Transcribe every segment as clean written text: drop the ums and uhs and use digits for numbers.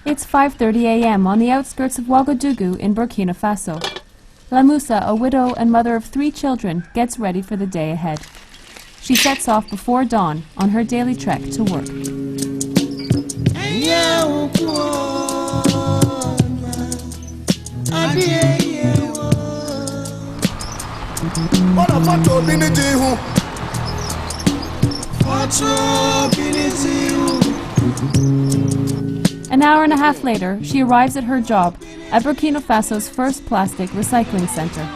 It's 5:30 a.m. on the outskirts of Ouagadougou in Burkina Faso. Lamoussa, a widow and mother of 3 children, gets ready for the day ahead. She sets off before dawn on her daily trek to work. An hour and a half later, she arrives at her job at Burkina Faso's first plastic recycling center.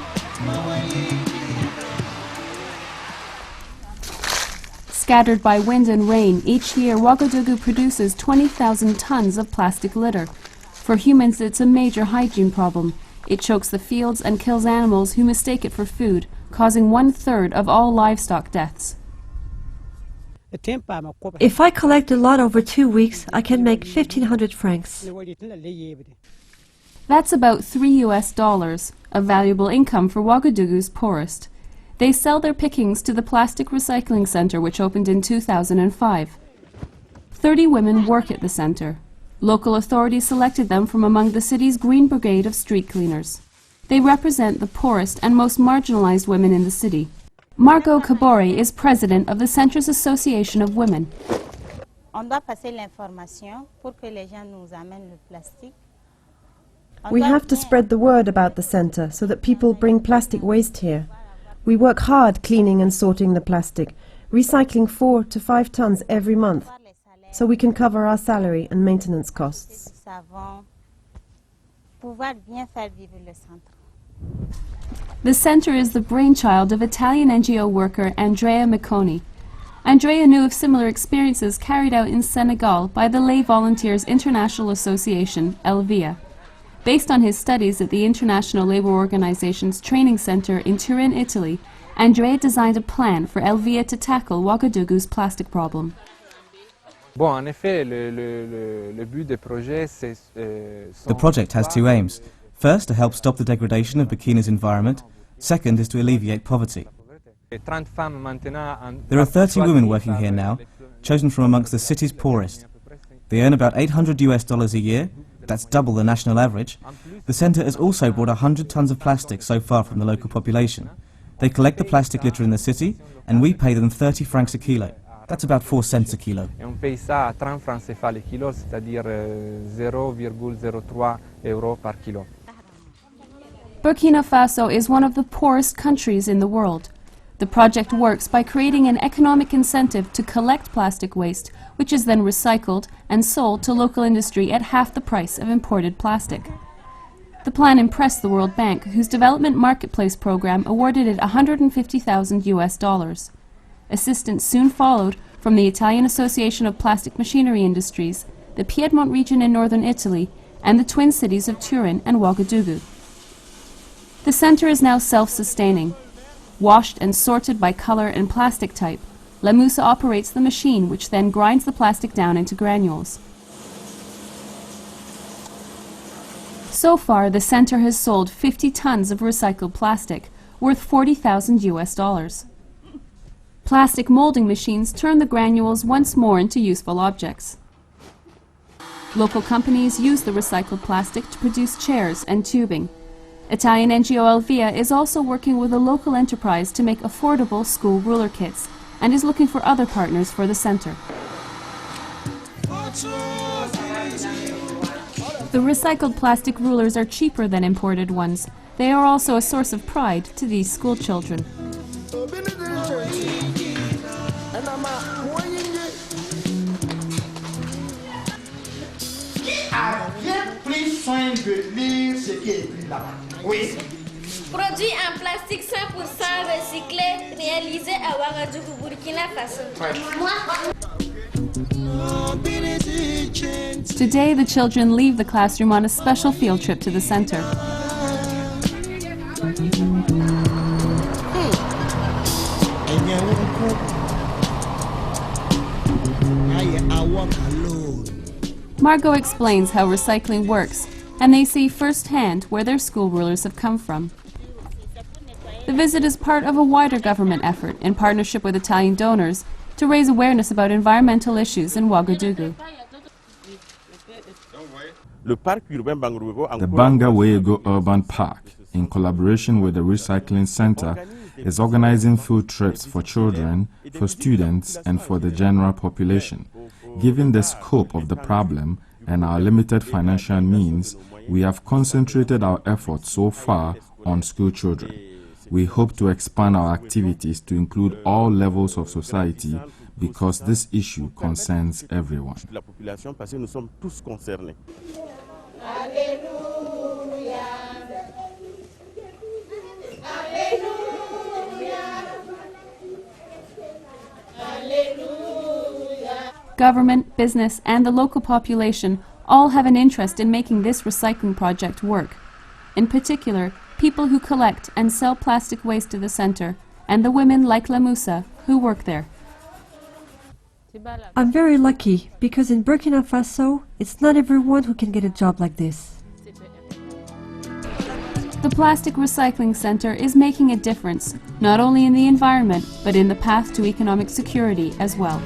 Scattered by wind and rain, each year Ouagadougou produces 20,000 tons of plastic litter. For humans, it's a major hygiene problem. It chokes the fields and kills animals who mistake it for food, causing 1/3 of all livestock deaths. If I collect a lot over 2 weeks, I can make 1,500 francs. That's about $3, a valuable income for Ouagadougou's poorest. They sell their pickings to the plastic recycling center, which opened in 2005. 30 women work at the center. Local authorities selected them from among the city's Green Brigade of street cleaners. They represent the poorest and most marginalized women in the city. Margot Kabori is president of the Centre's Association of Women. We have to spread the word about the center so that people bring plastic waste here. We work hard cleaning and sorting the plastic, recycling 4 to 5 tons every month, so we can cover our salary and maintenance costs. The center is the brainchild of Italian NGO worker Andrea Micconi. Andrea knew of similar experiences carried out in Senegal by the Lay Volunteers International Association, Elvia. Based on his studies at the International Labour Organization's training center in Turin, Italy, Andrea designed a plan for Elvia to tackle Ouagadougou's plastic problem. The project has 2 aims. First, to help stop the degradation of Burkina's environment. Second is to alleviate poverty. There are 30 women working here now, chosen from amongst the city's poorest. They earn about $800 a year. That's double the national average. The centre has also brought 100 tons of plastic so far from the local population. They collect the plastic litter in the city, and we pay them 30 francs a kilo. That's about 4 cents a kilo. Burkina Faso is one of the poorest countries in the world. The project works by creating an economic incentive to collect plastic waste, which is then recycled and sold to local industry at half the price of imported plastic. The plan impressed the World Bank, whose development marketplace program awarded it $150,000. Assistance soon followed from the Italian Association of Plastic Machinery Industries, the Piedmont region in northern Italy, and the twin cities of Turin and Ouagadougou. The center is now self-sustaining. Washed and sorted by color and plastic type, Lamoussa operates the machine, which then grinds the plastic down into granules. So far, the center has sold 50 tons of recycled plastic, worth $40,000. Plastic molding machines turn the granules once more into useful objects. Local companies use the recycled plastic to produce chairs and tubing. Italian NGO Elvia is also working with a local enterprise to make affordable school ruler kits and is looking for other partners for the center. The recycled plastic rulers are cheaper than imported ones. They are also a source of pride to these school children. Oui. Produit en plastique 100% recyclé, réalisé à Ouagadougou, Burkina Faso. Today, the children leave the classroom on a special field trip to the center. Margot explains how recycling works, and they see firsthand where their school rulers have come from. The visit is part of a wider government effort in partnership with Italian donors to raise awareness about environmental issues in Ouagadougou. The Bangawego Urban Park, in collaboration with the Recycling Center, is organizing food trips for children, for students, and for the general population. Given the scope of the problem and our limited financial means, we have concentrated our efforts so far on school children. We hope to expand our activities to include all levels of society because this issue concerns everyone. Government, business, and the local population all have an interest in making this recycling project work. In particular, people who collect and sell plastic waste to the center, and the women like Lamusa who work there. I'm very lucky because in Burkina Faso, it's not everyone who can get a job like this. The Plastic Recycling Center is making a difference, not only in the environment, but in the path to economic security as well.